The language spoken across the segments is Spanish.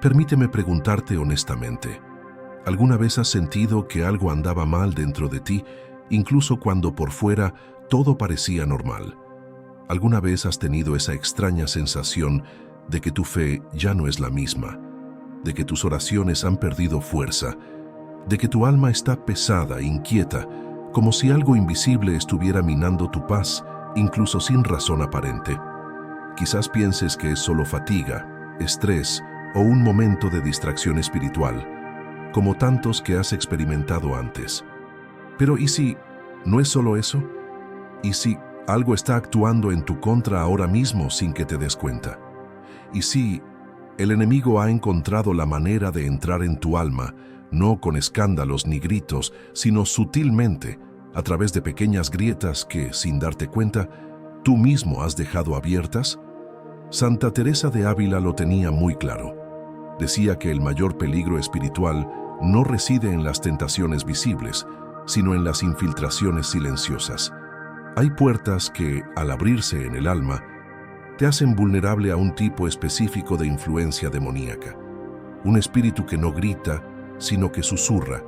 Permíteme preguntarte honestamente, ¿alguna vez has sentido que algo andaba mal dentro de ti, incluso cuando por fuera todo parecía normal? ¿Alguna vez has tenido esa extraña sensación de que tu fe ya no es la misma, de que tus oraciones han perdido fuerza, de que tu alma está pesada, inquieta, como si algo invisible estuviera minando tu paz, incluso sin razón aparente? Quizás pienses que es solo fatiga, estrés o un momento de distracción espiritual, como tantos que has experimentado antes. Pero ¿y si no es solo eso? ¿Y si algo está actuando en tu contra ahora mismo sin que te des cuenta? ¿Y si el enemigo ha encontrado la manera de entrar en tu alma, no con escándalos ni gritos, sino sutilmente, a través de pequeñas grietas que, sin darte cuenta, tú mismo has dejado abiertas? Santa Teresa de Ávila lo tenía muy claro. Decía que el mayor peligro espiritual no reside en las tentaciones visibles, sino en las infiltraciones silenciosas. Hay puertas que, al abrirse en el alma, te hacen vulnerable a un tipo específico de influencia demoníaca. Un espíritu que no grita, sino que susurra,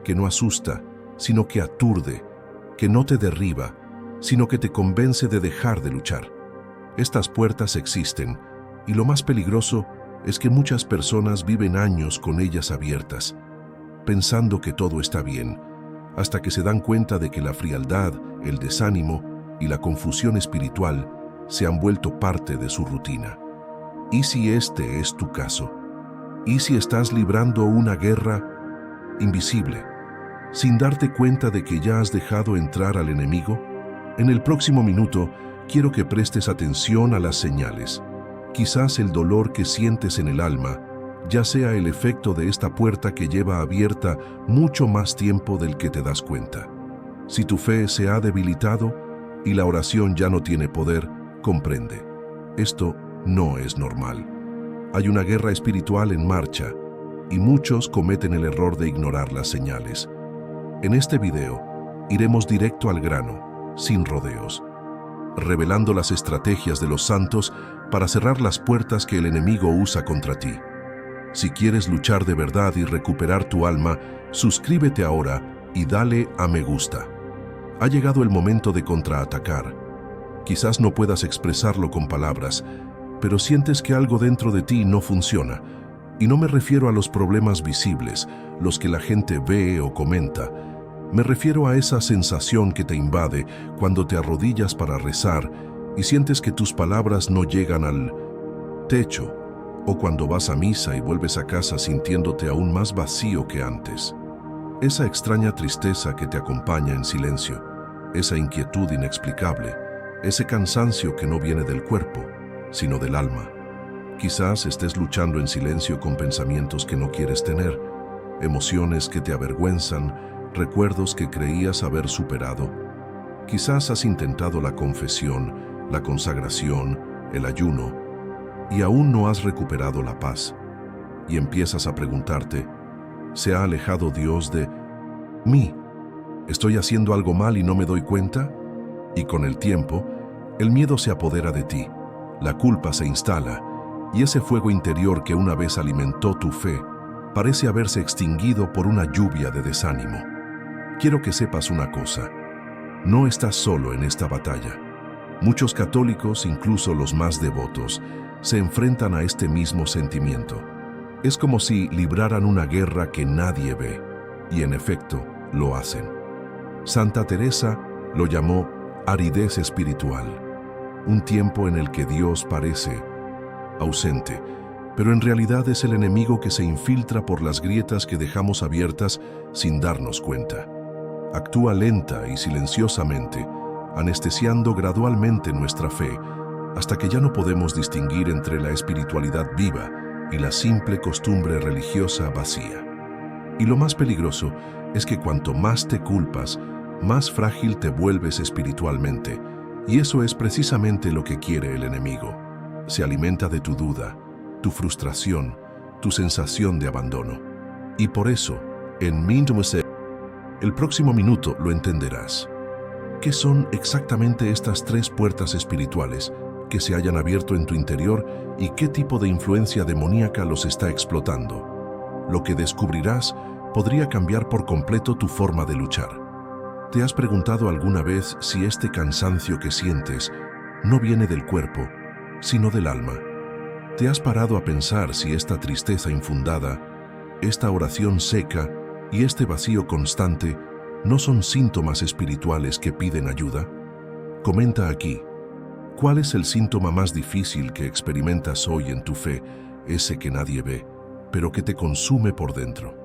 que no asusta, sino que aturde, que no te derriba, sino que te convence de dejar de luchar. Estas puertas existen, y lo más peligroso es que muchas personas viven años con ellas abiertas, pensando que todo está bien, hasta que se dan cuenta de que la frialdad, el desánimo y la confusión espiritual se han vuelto parte de su rutina. ¿Y si este es tu caso? ¿Y si estás librando una guerra invisible, sin darte cuenta de que ya has dejado entrar al enemigo? En el próximo minuto, quiero que prestes atención a las señales. Quizás el dolor que sientes en el alma ya sea el efecto de esta puerta que lleva abierta mucho más tiempo del que te das cuenta. Si tu fe se ha debilitado y la oración ya no tiene poder, comprende. Esto no es normal. Hay una guerra espiritual en marcha y muchos cometen el error de ignorar las señales. En este video, iremos directo al grano, sin rodeos, revelando las estrategias de los santos para cerrar las puertas que el enemigo usa contra ti. Si quieres luchar de verdad y recuperar tu alma, suscríbete ahora y dale a me gusta. Ha llegado el momento de contraatacar. Quizás no puedas expresarlo con palabras, pero sientes que algo dentro de ti no funciona. Y no me refiero a los problemas visibles, los que la gente ve o comenta. Me refiero a esa sensación que te invade cuando te arrodillas para rezar y sientes que tus palabras no llegan al techo, o cuando vas a misa y vuelves a casa sintiéndote aún más vacío que antes. Esa extraña tristeza que te acompaña en silencio, esa inquietud inexplicable, ese cansancio que no viene del cuerpo, sino del alma. Quizás estés luchando en silencio con pensamientos que no quieres tener, emociones que te avergüenzan, recuerdos que creías haber superado. Quizás has intentado la confesión, la consagración, el ayuno, y aún no has recuperado la paz. Y empiezas a preguntarte, ¿se ha alejado Dios de mí? ¿Estoy haciendo algo mal y no me doy cuenta? Y con el tiempo, el miedo se apodera de ti, la culpa se instala, y ese fuego interior que una vez alimentó tu fe parece haberse extinguido por una lluvia de desánimo. Quiero que sepas una cosa, no estás solo en esta batalla. Muchos católicos, incluso los más devotos, se enfrentan a este mismo sentimiento. Es como si libraran una guerra que nadie ve, y en efecto, lo hacen. Santa Teresa lo llamó aridez espiritual, un tiempo en el que Dios parece ausente, pero en realidad es el enemigo que se infiltra por las grietas que dejamos abiertas sin darnos cuenta. Actúa lenta y silenciosamente, anestesiando gradualmente nuestra fe, hasta que ya no podemos distinguir entre la espiritualidad viva y la simple costumbre religiosa vacía. Y lo más peligroso es que cuanto más te culpas, más frágil te vuelves espiritualmente, y eso es precisamente lo que quiere el enemigo. Se alimenta de tu duda, tu frustración, tu sensación de abandono. Y por eso, en Mindumuse, el próximo minuto lo entenderás. ¿Qué son exactamente estas tres puertas espirituales que se hayan abierto en tu interior y qué tipo de influencia demoníaca los está explotando. Lo que descubrirás podría cambiar por completo tu forma de luchar. ¿Te has preguntado alguna vez si este cansancio que sientes no viene del cuerpo, sino del alma? ¿Te has parado a pensar si esta tristeza infundada, esta oración seca y este vacío constante no son síntomas espirituales que piden ayuda? Comenta aquí, ¿cuál es el síntoma más difícil que experimentas hoy en tu fe, ese que nadie ve, pero que te consume por dentro?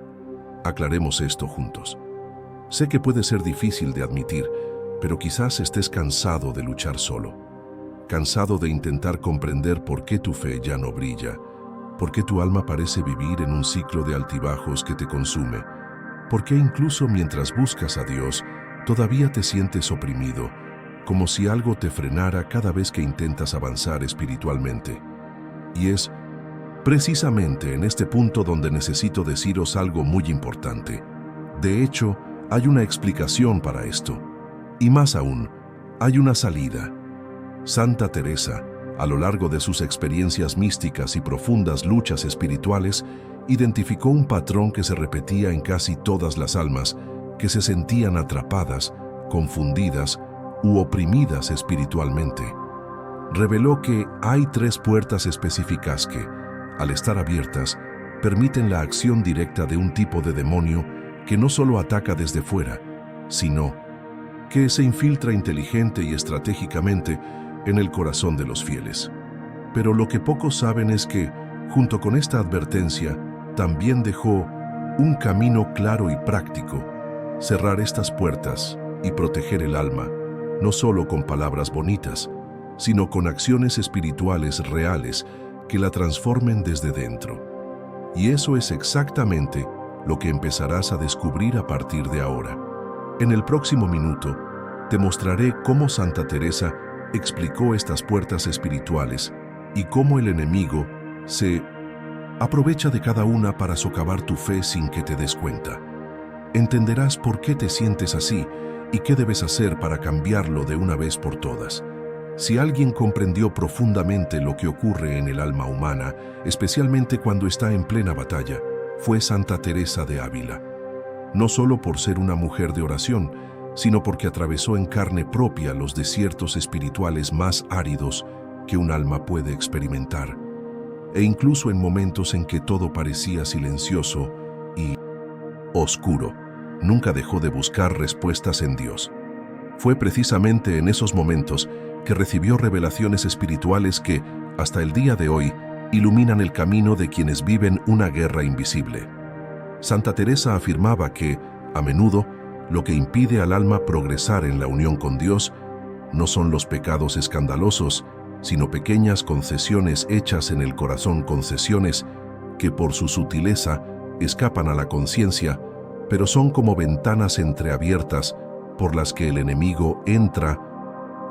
Aclaremos esto juntos. Sé que puede ser difícil de admitir, pero quizás estés cansado de luchar solo. Cansado de intentar comprender por qué tu fe ya no brilla, por qué tu alma parece vivir en un ciclo de altibajos que te consume, por qué incluso mientras buscas a Dios, todavía te sientes oprimido, como si algo te frenara cada vez que intentas avanzar espiritualmente. Y es precisamente en este punto donde necesito deciros algo muy importante. De hecho, hay una explicación para esto. Y más aún, hay una salida. Santa Teresa, a lo largo de sus experiencias místicas y profundas luchas espirituales, identificó un patrón que se repetía en casi todas las almas que se sentían atrapadas, confundidas u oprimidas espiritualmente. Reveló que hay 3 puertas específicas que, al estar abiertas, permiten la acción directa de un tipo de demonio que no solo ataca desde fuera, sino que se infiltra inteligente y estratégicamente en el corazón de los fieles. Pero lo que pocos saben es que, junto con esta advertencia, también dejó un camino claro y práctico: cerrar estas puertas y proteger el alma, no solo con palabras bonitas, sino con acciones espirituales reales que la transformen desde dentro. Y eso es exactamente lo que empezarás a descubrir a partir de ahora. En el próximo minuto, te mostraré cómo Santa Teresa explicó estas puertas espirituales y cómo el enemigo se aprovecha de cada una para socavar tu fe sin que te des cuenta. Entenderás por qué te sientes así y qué debes hacer para cambiarlo de una vez por todas. Si alguien comprendió profundamente lo que ocurre en el alma humana, especialmente cuando está en plena batalla, fue Santa Teresa de Ávila. No solo por ser una mujer de oración, sino porque atravesó en carne propia los desiertos espirituales más áridos que un alma puede experimentar. E incluso en momentos en que todo parecía silencioso y oscuro, nunca dejó de buscar respuestas en Dios. Fue precisamente en esos momentos que recibió revelaciones espirituales que, hasta el día de hoy, iluminan el camino de quienes viven una guerra invisible. Santa Teresa afirmaba que, a menudo, lo que impide al alma progresar en la unión con Dios no son los pecados escandalosos, sino pequeñas concesiones hechas en el corazón, concesiones que por su sutileza escapan a la conciencia, pero son como ventanas entreabiertas por las que el enemigo entra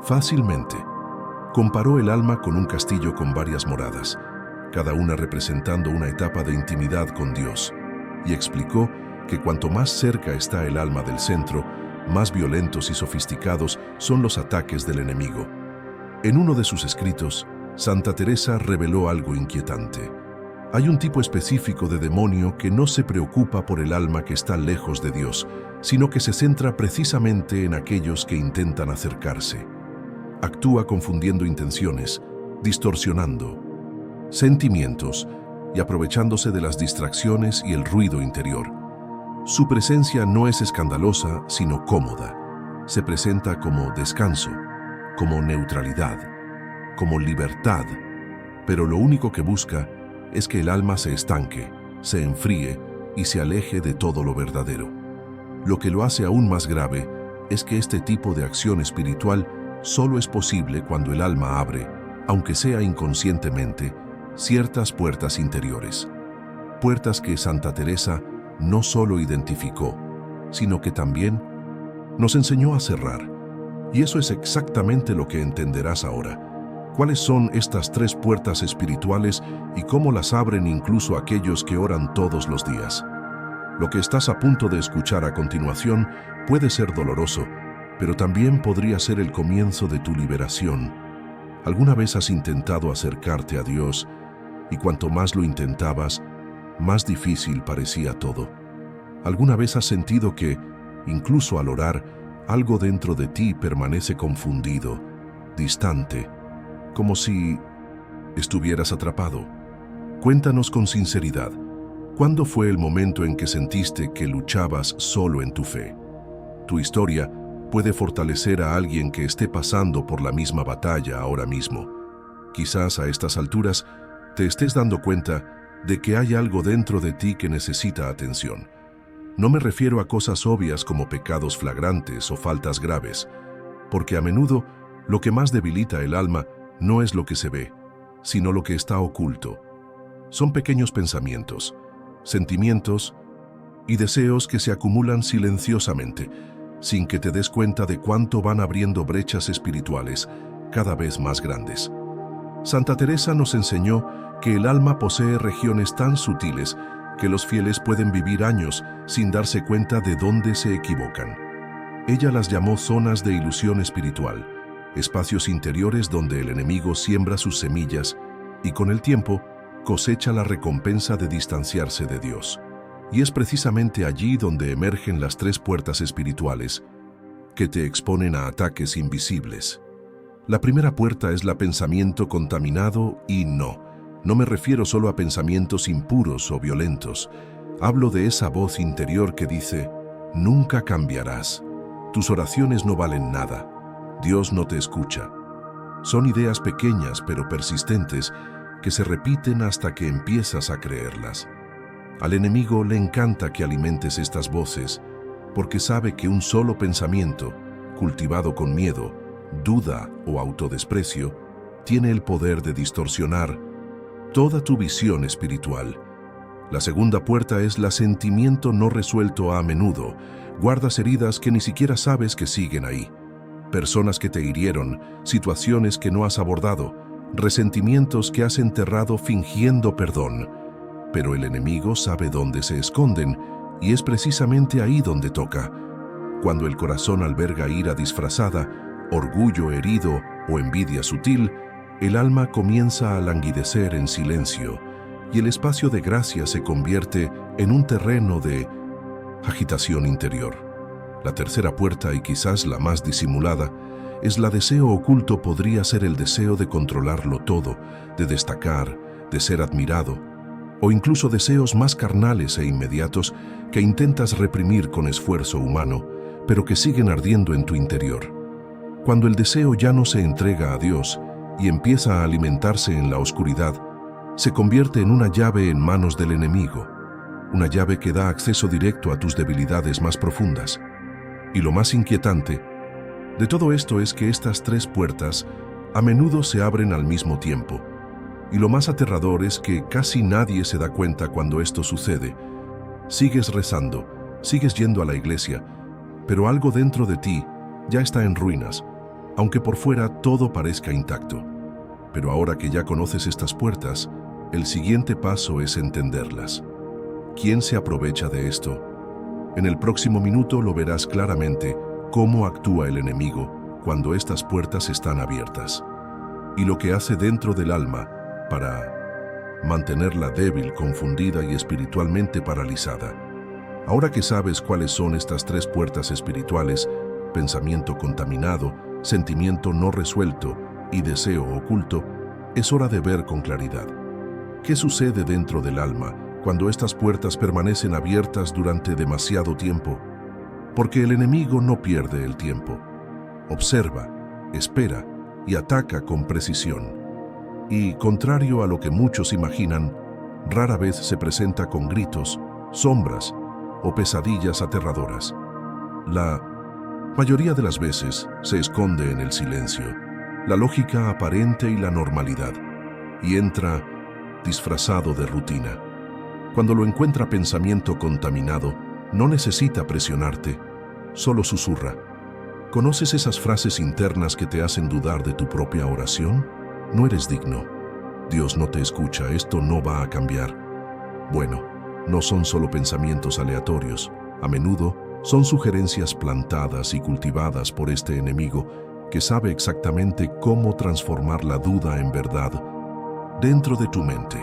fácilmente. Comparó el alma con un castillo con varias moradas, cada una representando una etapa de intimidad con Dios, y explicó que cuanto más cerca está el alma del centro, más violentos y sofisticados son los ataques del enemigo. En uno de sus escritos, Santa Teresa reveló algo inquietante. Hay un tipo específico de demonio que no se preocupa por el alma que está lejos de Dios, sino que se centra precisamente en aquellos que intentan acercarse. Actúa confundiendo intenciones, distorsionando sentimientos y aprovechándose de las distracciones y el ruido interior. Su presencia no es escandalosa, sino cómoda. Se presenta como descanso, como neutralidad, como libertad, pero lo único que busca es que el alma se estanque, se enfríe y se aleje de todo lo verdadero. Lo que lo hace aún más grave es que este tipo de acción espiritual solo es posible cuando el alma abre, aunque sea inconscientemente, ciertas puertas interiores. Puertas que Santa Teresa no solo identificó, sino que también nos enseñó a cerrar. Y eso es exactamente lo que entenderás ahora. ¿Cuáles son estas 3 puertas espirituales y cómo las abren incluso aquellos que oran todos los días? Lo que estás a punto de escuchar a continuación puede ser doloroso, pero también podría ser el comienzo de tu liberación. ¿Alguna vez has intentado acercarte a Dios y cuanto más lo intentabas, más difícil parecía todo? ¿Alguna vez has sentido que, incluso al orar, algo dentro de ti permanece confundido, distante, como si estuvieras atrapado? Cuéntanos con sinceridad, ¿cuándo fue el momento en que sentiste que luchabas solo en tu fe? Tu historia puede fortalecer a alguien que esté pasando por la misma batalla ahora mismo. Quizás a estas alturas te estés dando cuenta de que hay algo dentro de ti que necesita atención. No me refiero a cosas obvias como pecados flagrantes o faltas graves, porque a menudo lo que más debilita el alma no es lo que se ve, sino lo que está oculto. Son pequeños pensamientos, sentimientos y deseos que se acumulan silenciosamente, sin que te des cuenta de cuánto van abriendo brechas espirituales cada vez más grandes. Santa Teresa nos enseñó que el alma posee regiones tan sutiles que los fieles pueden vivir años sin darse cuenta de dónde se equivocan. Ella las llamó zonas de ilusión espiritual, espacios interiores donde el enemigo siembra sus semillas y con el tiempo cosecha la recompensa de distanciarse de Dios. Y es precisamente allí donde emergen las 3 puertas espirituales que te exponen a ataques invisibles. La primera puerta es el pensamiento contaminado y no me refiero solo a pensamientos impuros o violentos. Hablo de esa voz interior que dice, nunca cambiarás, tus oraciones no valen nada, Dios no te escucha. Son ideas pequeñas pero persistentes que se repiten hasta que empiezas a creerlas. Al enemigo le encanta que alimentes estas voces, porque sabe que un solo pensamiento, cultivado con miedo, duda o autodesprecio, tiene el poder de distorsionar toda tu visión espiritual. La segunda puerta es el sentimiento no resuelto. A menudo guardas heridas que ni siquiera sabes que siguen ahí. Personas que te hirieron, situaciones que no has abordado, resentimientos que has enterrado fingiendo perdón. Pero el enemigo sabe dónde se esconden y es precisamente ahí donde toca. Cuando el corazón alberga ira disfrazada, orgullo herido o envidia sutil, el alma comienza a languidecer en silencio y el espacio de gracia se convierte en un terreno de agitación interior. La tercera puerta, y quizás la más disimulada, es el deseo oculto. Podría ser el deseo de controlarlo todo, de destacar, de ser admirado, o incluso deseos más carnales e inmediatos que intentas reprimir con esfuerzo humano, pero que siguen ardiendo en tu interior. Cuando el deseo ya no se entrega a Dios y empieza a alimentarse en la oscuridad, se convierte en una llave en manos del enemigo, una llave que da acceso directo a tus debilidades más profundas. Y lo más inquietante de todo esto es que estas 3 puertas a menudo se abren al mismo tiempo. Y lo más aterrador es que casi nadie se da cuenta cuando esto sucede. Sigues rezando, sigues yendo a la iglesia, pero algo dentro de ti ya está en ruinas, aunque por fuera todo parezca intacto. Pero ahora que ya conoces estas puertas, el siguiente paso es entenderlas. ¿Quién se aprovecha de esto? En el próximo minuto lo verás claramente cómo actúa el enemigo cuando estas puertas están abiertas. Y lo que hace dentro del alma para mantenerla débil, confundida y espiritualmente paralizada. Ahora que sabes cuáles son estas 3 puertas espirituales, pensamiento contaminado, sentimiento no resuelto y deseo oculto, es hora de ver con claridad. ¿Qué sucede dentro del alma cuando estas puertas permanecen abiertas durante demasiado tiempo? Porque el enemigo no pierde el tiempo. Observa, espera y ataca con precisión. Y, contrario a lo que muchos imaginan, rara vez se presenta con gritos, sombras o pesadillas aterradoras. La mayoría de las veces se esconde en el silencio, la lógica aparente y la normalidad, y entra disfrazado de rutina. Cuando lo encuentra pensamiento contaminado, no necesita presionarte, solo susurra. ¿Conoces esas frases internas que te hacen dudar de tu propia oración? No eres digno. Dios no te escucha, esto no va a cambiar. Bueno, no son solo pensamientos aleatorios. A menudo son sugerencias plantadas y cultivadas por este enemigo que sabe exactamente cómo transformar la duda en verdad dentro de tu mente.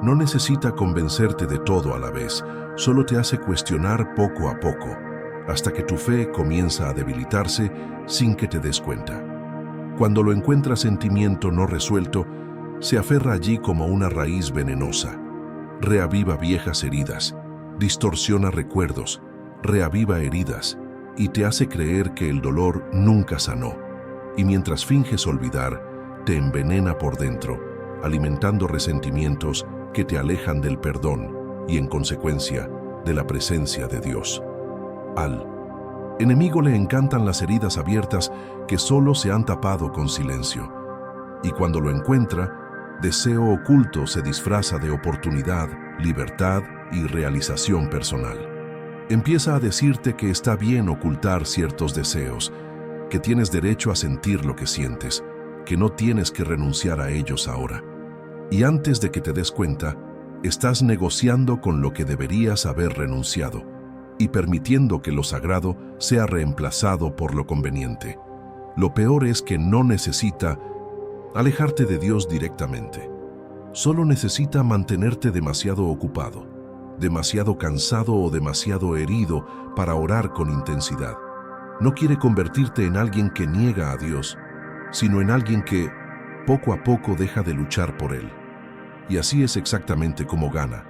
No necesita convencerte de todo a la vez, solo te hace cuestionar poco a poco, hasta que tu fe comienza a debilitarse sin que te des cuenta. Cuando lo encuentra sentimiento no resuelto, se aferra allí como una raíz venenosa. Reaviva viejas heridas, distorsiona recuerdos, reaviva heridas y te hace creer que el dolor nunca sanó. Y mientras finges olvidar, te envenena por dentro, alimentando resentimientos que te alejan del perdón y, en consecuencia, de la presencia de Dios. Al enemigo le encantan las heridas abiertas que solo se han tapado con silencio. Y cuando lo encuentra, deseo oculto se disfraza de oportunidad, libertad y realización personal. Empieza a decirte que está bien ocultar ciertos deseos, que tienes derecho a sentir lo que sientes, que no tienes que renunciar a ellos ahora. Y antes de que te des cuenta, estás negociando con lo que deberías haber renunciado y permitiendo que lo sagrado sea reemplazado por lo conveniente. Lo peor es que no necesita alejarte de Dios directamente. Solo necesita mantenerte demasiado ocupado, demasiado cansado o demasiado herido para orar con intensidad. No quiere convertirte en alguien que niega a Dios, sino en alguien que, poco a poco, deja de luchar por Él. Y así es exactamente como gana,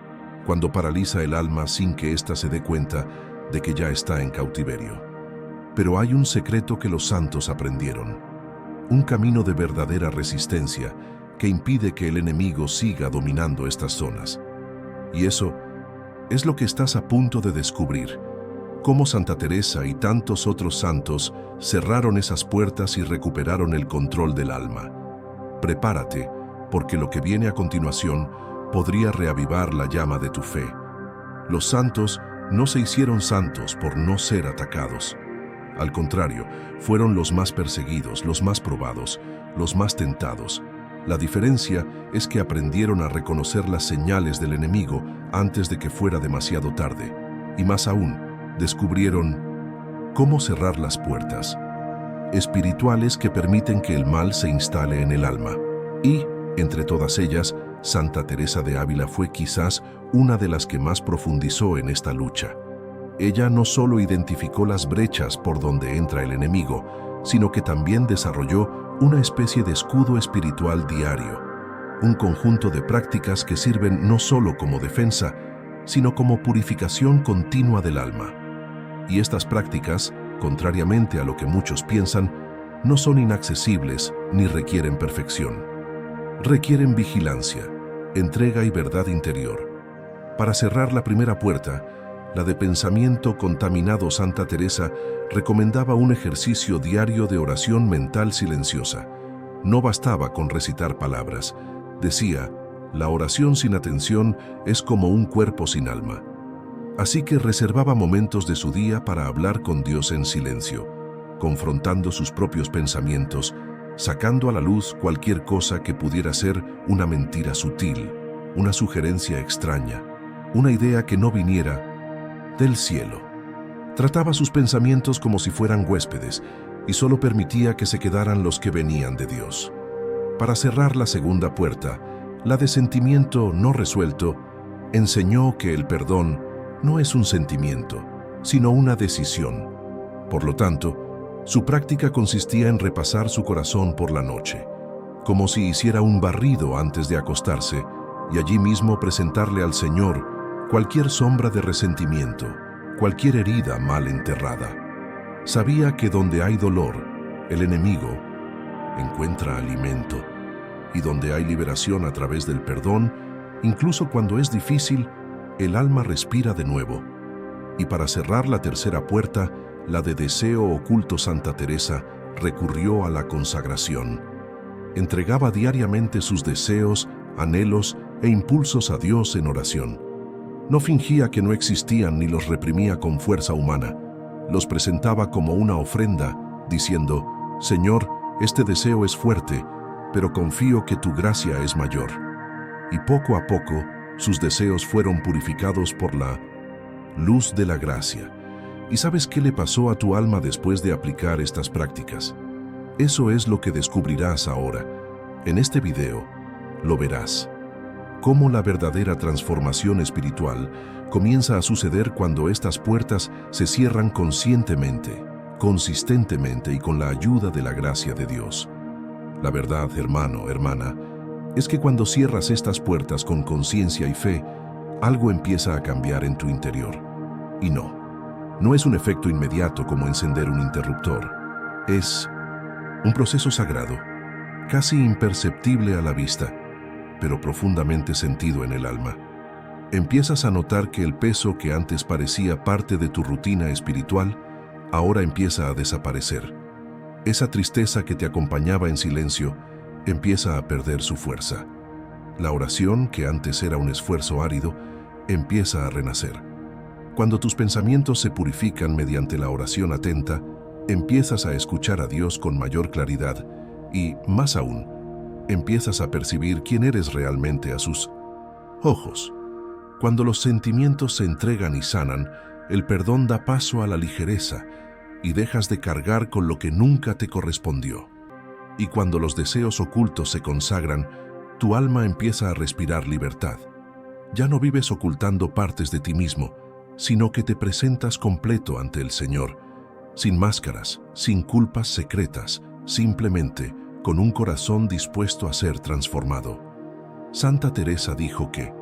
cuando paraliza el alma sin que ésta se dé cuenta de que ya está en cautiverio. Pero hay un secreto que los santos aprendieron, un camino de verdadera resistencia que impide que el enemigo siga dominando estas zonas. Y eso es lo que estás a punto de descubrir, cómo Santa Teresa y tantos otros santos cerraron esas puertas y recuperaron el control del alma. Prepárate, porque lo que viene a continuación podría reavivar la llama de tu fe. Los santos no se hicieron santos por no ser atacados. Al contrario, fueron los más perseguidos, los más probados, los más tentados. La diferencia es que aprendieron a reconocer las señales del enemigo antes de que fuera demasiado tarde. Y más aún, descubrieron cómo cerrar las puertas espirituales que permiten que el mal se instale en el alma. Y, entre todas ellas, Santa Teresa de Ávila fue quizás una de las que más profundizó en esta lucha. Ella no solo identificó las brechas por donde entra el enemigo, sino que también desarrolló una especie de escudo espiritual diario, un conjunto de prácticas que sirven no solo como defensa, sino como purificación continua del alma. Y estas prácticas, contrariamente a lo que muchos piensan, no son inaccesibles ni requieren perfección. Requieren vigilancia, entrega y verdad interior. Para cerrar la primera puerta, la de pensamiento contaminado, Santa Teresa recomendaba un ejercicio diario de oración mental silenciosa. No bastaba con recitar palabras. Decía, la oración sin atención es como un cuerpo sin alma. Así que reservaba momentos de su día para hablar con Dios en silencio, confrontando sus propios pensamientos, sacando a la luz cualquier cosa que pudiera ser una mentira sutil, una sugerencia extraña, una idea que no viniera del cielo. Trataba sus pensamientos como si fueran huéspedes y solo permitía que se quedaran los que venían de Dios. Para cerrar la segunda puerta, la de sentimiento no resuelto, enseñó que el perdón no es un sentimiento, sino una decisión. Por lo tanto, su práctica consistía en repasar su corazón por la noche, como si hiciera un barrido antes de acostarse, y allí mismo presentarle al Señor cualquier sombra de resentimiento, cualquier herida mal enterrada. Sabía que donde hay dolor, el enemigo encuentra alimento, y donde hay liberación a través del perdón, incluso cuando es difícil, el alma respira de nuevo. Y para cerrar la tercera puerta, la de deseo oculto, Santa Teresa recurrió a la consagración. Entregaba diariamente sus deseos, anhelos e impulsos a Dios en oración. No fingía que no existían ni los reprimía con fuerza humana. Los presentaba como una ofrenda, diciendo, Señor, este deseo es fuerte, pero confío que tu gracia es mayor. Y poco a poco, sus deseos fueron purificados por la luz de la gracia. ¿Y sabes qué le pasó a tu alma después de aplicar estas prácticas? Eso es lo que descubrirás ahora. En este video lo verás. Cómo la verdadera transformación espiritual comienza a suceder cuando estas puertas se cierran conscientemente, consistentemente y con la ayuda de la gracia de Dios. La verdad, hermano, hermana, es que cuando cierras estas puertas con conciencia y fe, algo empieza a cambiar en tu interior. Y no es un efecto inmediato como encender un interruptor. Es un proceso sagrado, casi imperceptible a la vista, pero profundamente sentido en el alma. Empiezas a notar que el peso que antes parecía parte de tu rutina espiritual, ahora empieza a desaparecer. Esa tristeza que te acompañaba en silencio empieza a perder su fuerza. La oración, que antes era un esfuerzo árido, empieza a renacer. Cuando tus pensamientos se purifican mediante la oración atenta, empiezas a escuchar a Dios con mayor claridad y, más aún, empiezas a percibir quién eres realmente a sus ojos. Cuando los sentimientos se entregan y sanan, el perdón da paso a la ligereza y dejas de cargar con lo que nunca te correspondió. Y cuando los deseos ocultos se consagran, tu alma empieza a respirar libertad. Ya no vives ocultando partes de ti mismo, sino que te presentas completo ante el Señor, sin máscaras, sin culpas secretas, simplemente con un corazón dispuesto a ser transformado. Santa Teresa dijo que,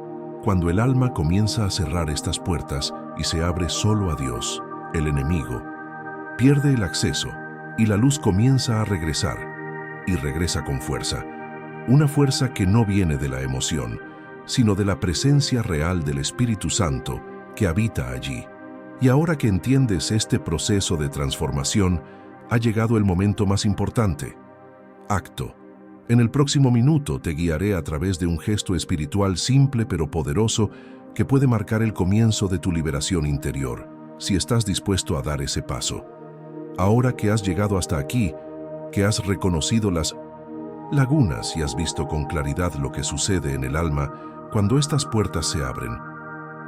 cuando el alma comienza a cerrar estas puertas y se abre solo a Dios, el enemigo pierde el acceso y la luz comienza a regresar, y regresa con fuerza. Una fuerza que no viene de la emoción, sino de la presencia real del Espíritu Santo que habita allí. Y ahora que entiendes este proceso de transformación, ha llegado el momento más importante. Acto. En el próximo minuto te guiaré a través de un gesto espiritual simple pero poderoso que puede marcar el comienzo de tu liberación interior, si estás dispuesto a dar ese paso. Ahora que has llegado hasta aquí, que has reconocido las lagunas y has visto con claridad lo que sucede en el alma cuando estas puertas se abren,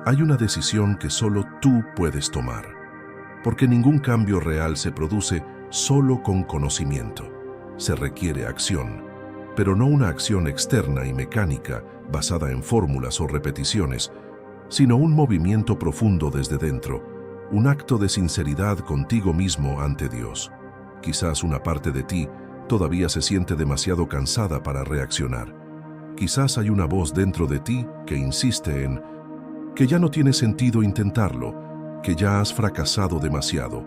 hay una decisión que solo tú puedes tomar, porque ningún cambio real se produce solo con conocimiento. Se requiere acción, pero no una acción externa y mecánica basada en fórmulas o repeticiones, sino un movimiento profundo desde dentro, un acto de sinceridad contigo mismo ante Dios. Quizás una parte de ti todavía se siente demasiado cansada para reaccionar. Quizás hay una voz dentro de ti que insiste en que ya no tiene sentido intentarlo, que ya has fracasado demasiado,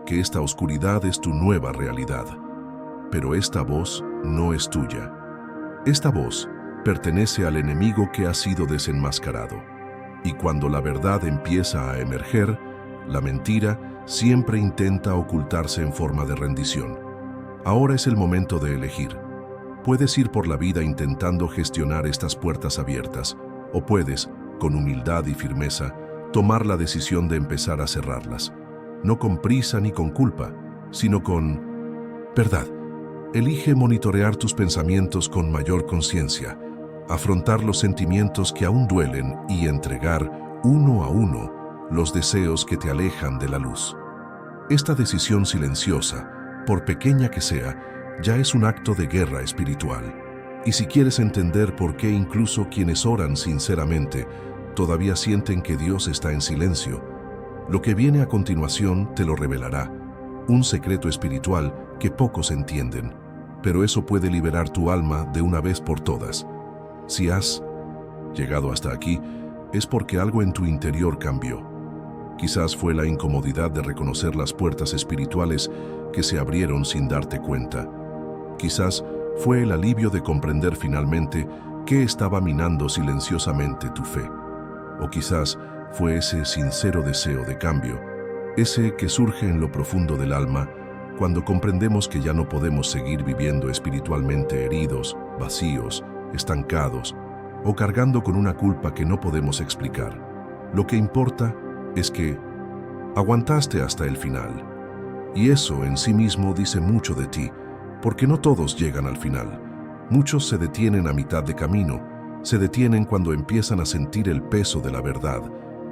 que esta oscuridad es tu nueva realidad. Pero esta voz no es tuya. Esta voz pertenece al enemigo que ha sido desenmascarado. Y cuando la verdad empieza a emerger, la mentira siempre intenta ocultarse en forma de rendición. Ahora es el momento de elegir. Puedes ir por la vida intentando gestionar estas puertas abiertas, o puedes, con humildad y firmeza, tomar la decisión de empezar a cerrarlas. No con prisa ni con culpa, sino con verdad. Elige monitorear tus pensamientos con mayor conciencia, afrontar los sentimientos que aún duelen y entregar, uno a uno, los deseos que te alejan de la luz. Esta decisión silenciosa, por pequeña que sea, ya es un acto de guerra espiritual. Y si quieres entender por qué incluso quienes oran sinceramente todavía sienten que Dios está en silencio, lo que viene a continuación te lo revelará, un secreto espiritual que pocos entienden, pero eso puede liberar tu alma de una vez por todas. Si has llegado hasta aquí, es porque algo en tu interior cambió. Quizás fue la incomodidad de reconocer las puertas espirituales que se abrieron sin darte cuenta. Quizás fue el alivio de comprender finalmente qué estaba minando silenciosamente tu fe. O quizás fue ese sincero deseo de cambio, ese que surge en lo profundo del alma cuando comprendemos que ya no podemos seguir viviendo espiritualmente heridos, vacíos, estancados o cargando con una culpa que no podemos explicar. Lo que importa es que aguantaste hasta el final. Y eso en sí mismo dice mucho de ti, porque no todos llegan al final. Muchos se detienen a mitad de camino, se detienen cuando empiezan a sentir el peso de la verdad,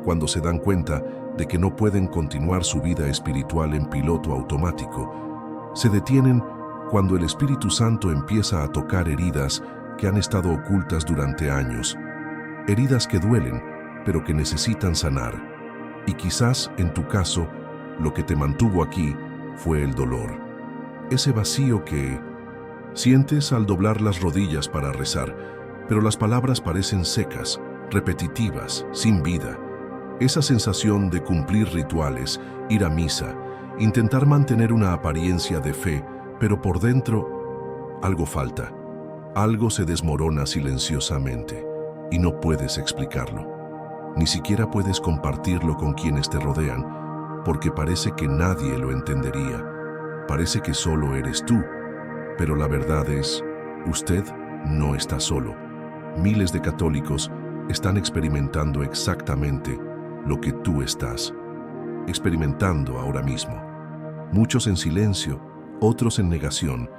cuando se dan cuenta de que no pueden continuar su vida espiritual en piloto automático. Se detienen cuando el Espíritu Santo empieza a tocar heridas que han estado ocultas durante años, heridas que duelen, pero que necesitan sanar. Y quizás, en tu caso, lo que te mantuvo aquí fue el dolor. Ese vacío que sientes al doblar las rodillas para rezar, pero las palabras parecen secas, repetitivas, sin vida. Esa sensación de cumplir rituales, ir a misa, intentar mantener una apariencia de fe, pero por dentro algo falta. Algo se desmorona silenciosamente y no puedes explicarlo. Ni siquiera puedes compartirlo con quienes te rodean, porque parece que nadie lo entendería. Parece que solo eres tú, pero la verdad es, usted no está solo. Miles de católicos están experimentando exactamente lo que tú estás experimentando ahora mismo. Muchos en silencio, otros en negación,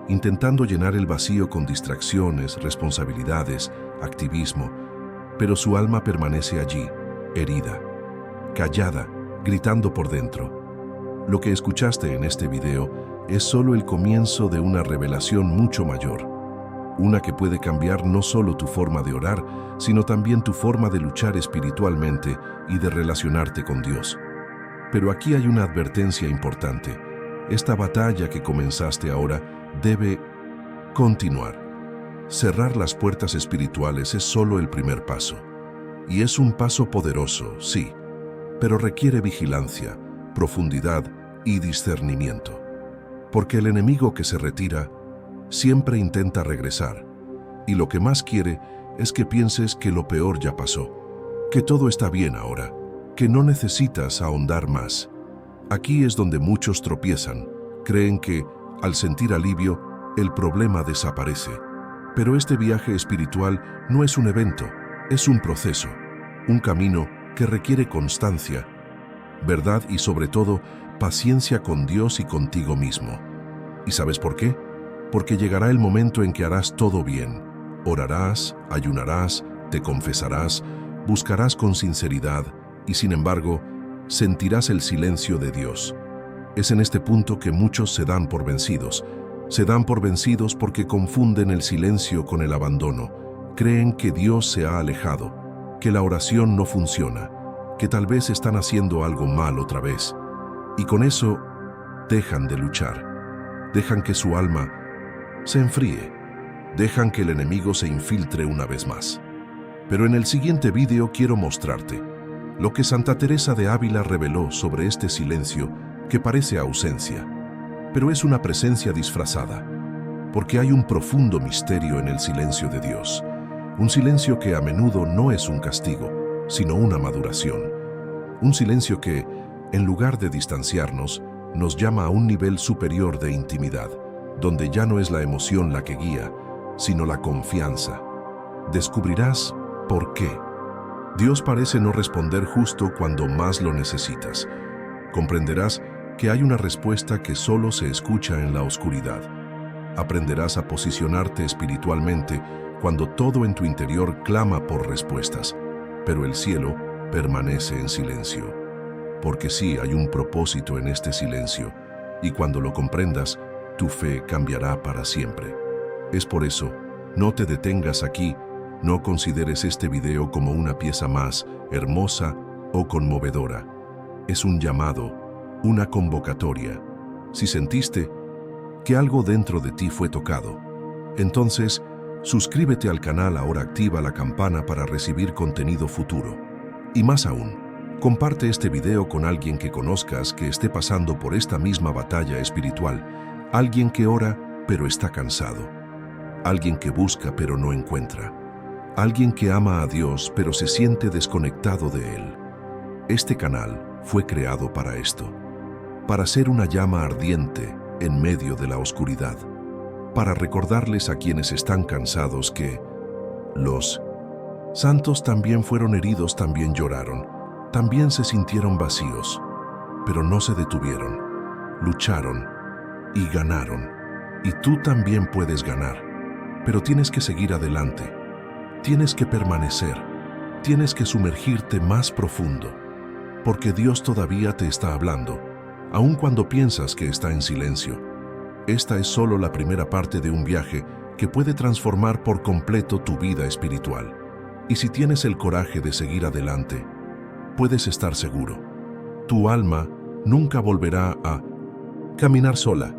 intentando llenar el vacío con distracciones, responsabilidades, activismo, pero su alma permanece allí, herida, callada, gritando por dentro. Lo que escuchaste en este video es solo el comienzo de una revelación mucho mayor, una que puede cambiar no solo tu forma de orar, sino también tu forma de luchar espiritualmente y de relacionarte con Dios. Pero aquí hay una advertencia importante. Esta batalla que comenzaste ahora debe continuar. Cerrar las puertas espirituales es solo el primer paso. Y es un paso poderoso, sí, pero requiere vigilancia, profundidad y discernimiento. Porque el enemigo que se retira siempre intenta regresar, y lo que más quiere es que pienses que lo peor ya pasó, que todo está bien ahora, que no necesitas ahondar más. Aquí es donde muchos tropiezan, creen que, al sentir alivio, el problema desaparece. Pero este viaje espiritual no es un evento, es un proceso, un camino que requiere constancia, verdad y sobre todo, paciencia con Dios y contigo mismo. ¿Y sabes por qué? Porque llegará el momento en que harás todo bien. Orarás, ayunarás, te confesarás, buscarás con sinceridad y, sin embargo, sentirás el silencio de Dios. Es en este punto que muchos se dan por vencidos. Se dan por vencidos porque confunden el silencio con el abandono. Creen que Dios se ha alejado, que la oración no funciona, que tal vez están haciendo algo mal otra vez. Y con eso, dejan de luchar. Dejan que su alma se enfríe. Dejan que el enemigo se infiltre una vez más. Pero en el siguiente vídeo quiero mostrarte lo que Santa Teresa de Ávila reveló sobre este silencio que parece ausencia, pero es una presencia disfrazada, porque hay un profundo misterio en el silencio de Dios, un silencio que a menudo no es un castigo, sino una maduración, un silencio que, en lugar de distanciarnos, nos llama a un nivel superior de intimidad, donde ya no es la emoción la que guía, sino la confianza. Descubrirás por qué. Dios parece no responder justo cuando más lo necesitas. Comprenderás que hay una respuesta que solo se escucha en la oscuridad. Aprenderás a posicionarte espiritualmente cuando todo en tu interior clama por respuestas, pero el cielo permanece en silencio. Porque sí hay un propósito en este silencio, y cuando lo comprendas, tu fe cambiará para siempre. Es por eso, no te detengas aquí, no consideres este video como una pieza más, hermosa o conmovedora. Es un llamado, una convocatoria. Si sentiste que algo dentro de ti fue tocado, entonces suscríbete al canal, ahora activa la campana para recibir contenido futuro. Y más aún, comparte este video con alguien que conozcas que esté pasando por esta misma batalla espiritual, alguien que ora pero está cansado, alguien que busca pero no encuentra, alguien que ama a Dios pero se siente desconectado de Él. Este canal fue creado para esto, para ser una llama ardiente en medio de la oscuridad, para recordarles a quienes están cansados que los santos también fueron heridos, también lloraron, también se sintieron vacíos, pero no se detuvieron, lucharon y ganaron. Y tú también puedes ganar, pero tienes que seguir adelante, tienes que permanecer, tienes que sumergirte más profundo, porque Dios todavía te está hablando, aun cuando piensas que está en silencio. Esta es solo la primera parte de un viaje que puede transformar por completo tu vida espiritual. Y si tienes el coraje de seguir adelante, puedes estar seguro. Tu alma nunca volverá a caminar sola.